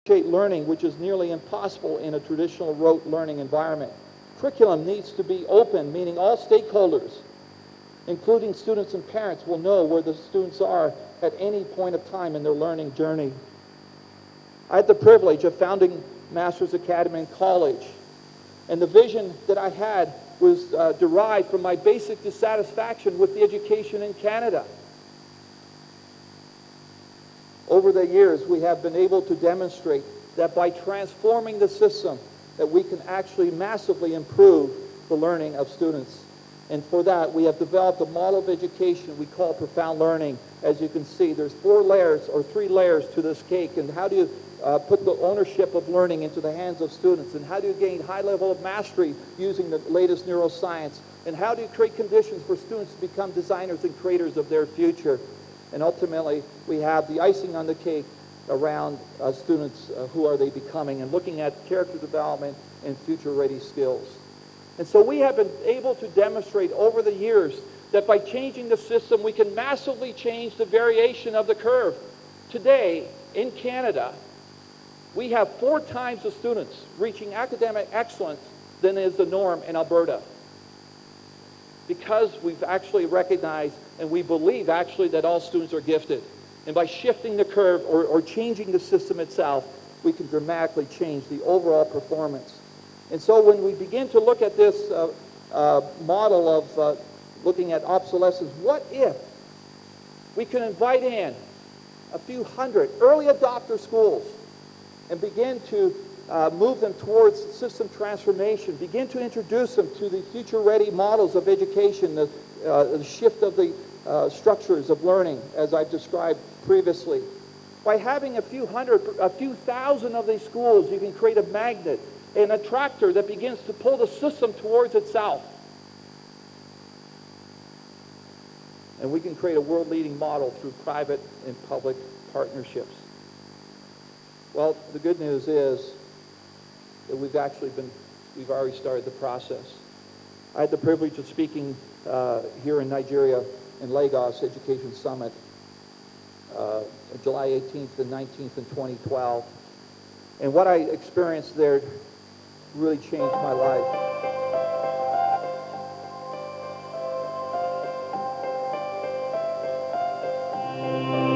learning, which is nearly impossible in a traditional rote learning environment. Curriculum needs to be open, meaning all stakeholders, including students and parents, will know where the students are at any point of time in their learning journey. I had the privilege of founding Masters Academy and College, and the vision that I had was derived from my basic dissatisfaction with the education in Canada. Over the years, we have been able to demonstrate that by transforming the system, that we can actually massively improve the learning of students. And for that, we have developed a model of education we call profound learning. As you can see, there's 4 layers or 3 layers to this cake. And how do you put the ownership of learning into the hands of students? And how do you gain high level of mastery using the latest neuroscience? And how do you create conditions for students to become designers and creators of their future? And ultimately, we have the icing on the cake around students, who are they becoming, and looking at character development and future-ready skills. And so we have been able to demonstrate over the years that by changing the system, we can massively change the variation of the curve. Today, in Canada, we have 4 times the students reaching academic excellence than is the norm in Alberta. Because we've actually recognized and we believe actually that all students are gifted. And by shifting the curve or changing the system itself, we can dramatically change the overall performance. And so when we begin to look at this model of looking at obsolescence, what if we can invite in a few hundred early adopter schools and begin to move them towards system transformation, begin to introduce them to the future-ready models of education, the shift of the structures of learning, as I've described previously. By having a few thousand of these schools, you can create a magnet, an attractor that begins to pull the system towards itself. And we can create a world-leading model through private and public partnerships. Well, the good news is that we've already started the process. I had the privilege of speaking here in Nigeria in Lagos Education Summit, July 18th and 19th in 2012. And what I experienced there really changed my life.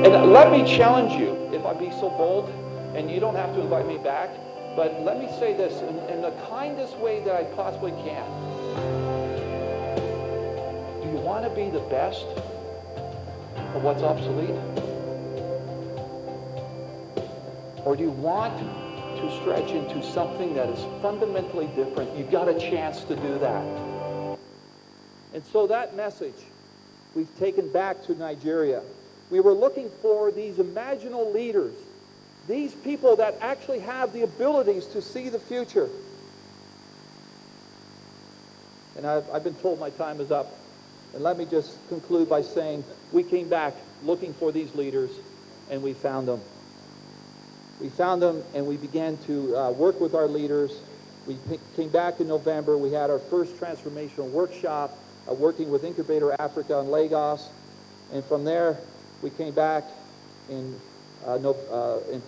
And let me challenge you, if I be so bold, and you don't have to invite me back, but let me say this in the kindest way that I possibly can. Do you want to be the best of what's obsolete? Or do you want to stretch into something that is fundamentally different? You've got a chance to do that. And so that message we've taken back to Nigeria. We were looking for these imaginal leaders, these people that actually have the abilities to see the future. And I've been told my time is up. And let me just conclude by saying we came back looking for these leaders, and we found them. We found them, and we began to work with our leaders. We came back in November. We had our first transformational workshop working with Incubator Africa in Lagos. And from there, we came back in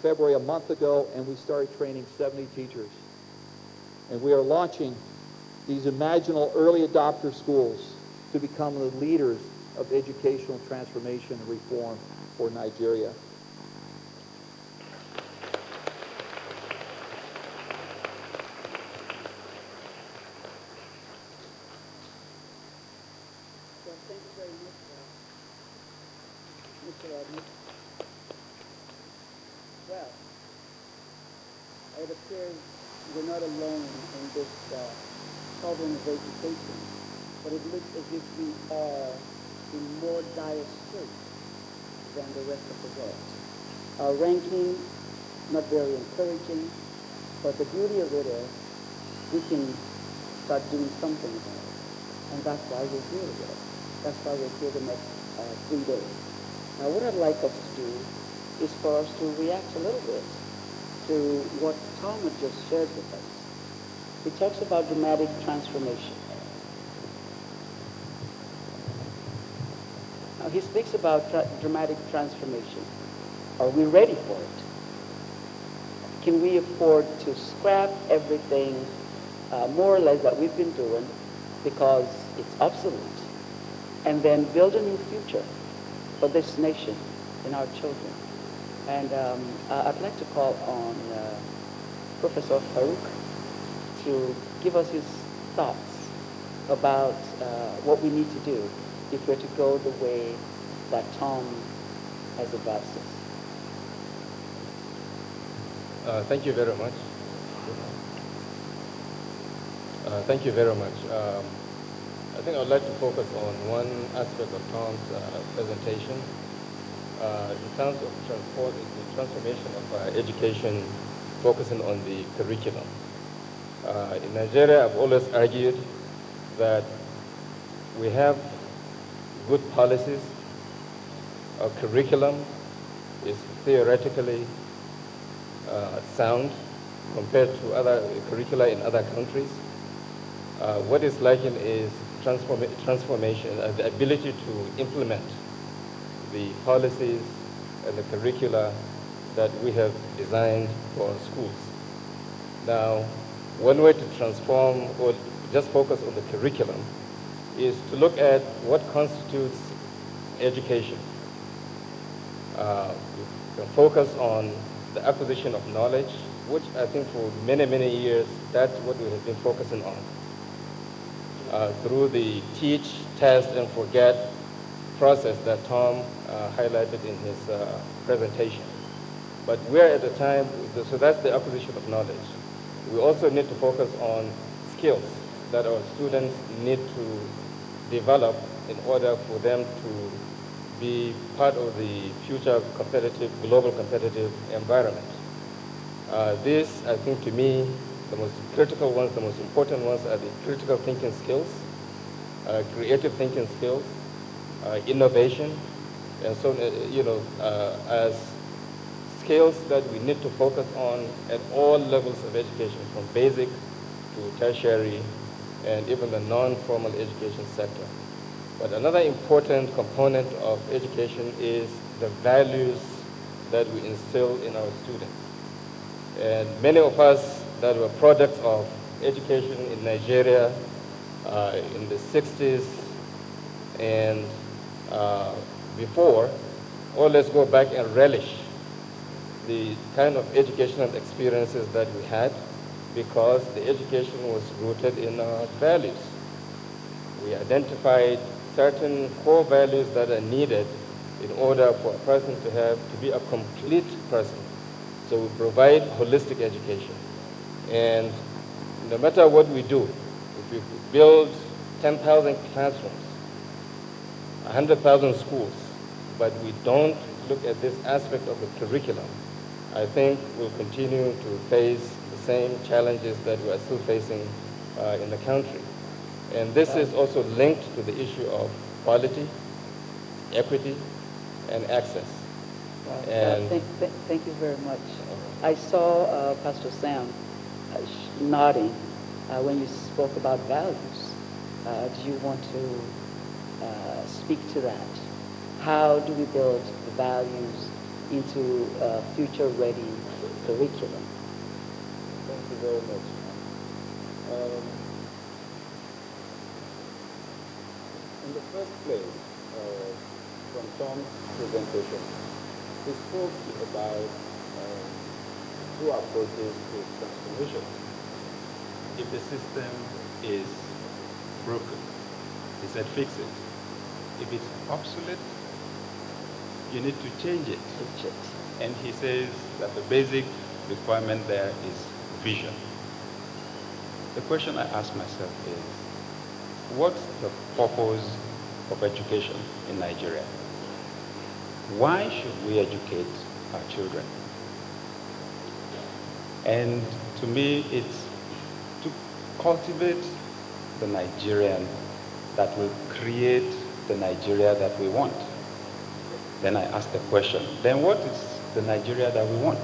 February a month ago, and we started training 70 teachers. And we are launching these imaginal early adopter schools to become the leaders of educational transformation and reform for Nigeria. Well, it appears we're not alone in this problem of education, but it looks as if we are in more dire straits than the rest of the world. Our ranking, not very encouraging, but the beauty of it is we can start doing something about it. And that's why we're here today. That's why we're here the next 3 days. Now, what I'd like us to do is for us to react a little bit to what Tom had just shared with us. He talks about dramatic transformation. Now, he speaks about dramatic transformation. Are we ready for it? can we afford to scrap everything more or less that we've been doing because it's obsolete, and then build a new future for this nation and our children? And I'd like to call on Professor Farouk to give us his thoughts about what we need to do if we're to go the way that Tom has advised us. Thank you very much. Thank you very much. I think I'd like to focus on one aspect of Tom's presentation in terms of the transformation of education, focusing on the curriculum. In Nigeria, I've always argued that we have good policies. Our curriculum is theoretically sound compared to other curricula in other countries. What is lacking is transformation, the ability to implement the policies and the curricula that we have designed for our schools. Now, one way to transform or just focus on the curriculum is to look at what constitutes education. We can focus on the acquisition of knowledge, which I think for many, many years, that's what we have been focusing on. Through the teach, test, and forget process that Tom highlighted in his presentation. But we're at a time, so that's the acquisition of knowledge. We also need to focus on skills that our students need to develop in order for them to be part of the future competitive, global competitive environment. This, I think, to me, the most critical ones, the most important ones are the critical thinking skills, creative thinking skills, innovation, and so, as skills that we need to focus on at all levels of education, from basic to tertiary, and even the non-formal education sector. But another important component of education is the values that we instill in our students. And many of us that were products of education in Nigeria in the 60s and before, always go back and relish the kind of educational experiences that we had, because the education was rooted in our values. We identified certain core values that are needed in order for a person to be a complete person. So we provide holistic education. And no matter what we do, if we build 10,000 classrooms, 100,000 schools, but we don't look at this aspect of the curriculum, I think we'll continue to face the same challenges that we are still facing in the country. And this is also linked to the issue of quality, equity, and access. Thank you very much. I saw Pastor Sam nodding when you spoke about values. Do you want to speak to that? How do we build the values into a future-ready curriculum? Thank you very much. In the first place, from Tom's presentation, he spoke about two approaches to transformation. If the system is broken, he said fix it. If it's obsolete, you need to change it. And he says that the basic requirement there is vision. The question I ask myself is, what's the purpose of education in Nigeria? Why should we educate our children? And to me, it's to cultivate the Nigerian that will create the Nigeria that we want. Then I ask the question, then what is the Nigeria that we want?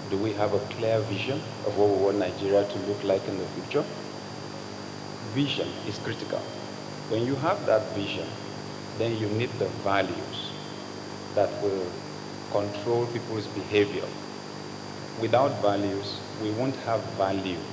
Do we have a clear vision of what we want Nigeria to look like in the future? Vision is critical. When you have that vision, then you need the values that will control people's behavior. Without values, we won't have value.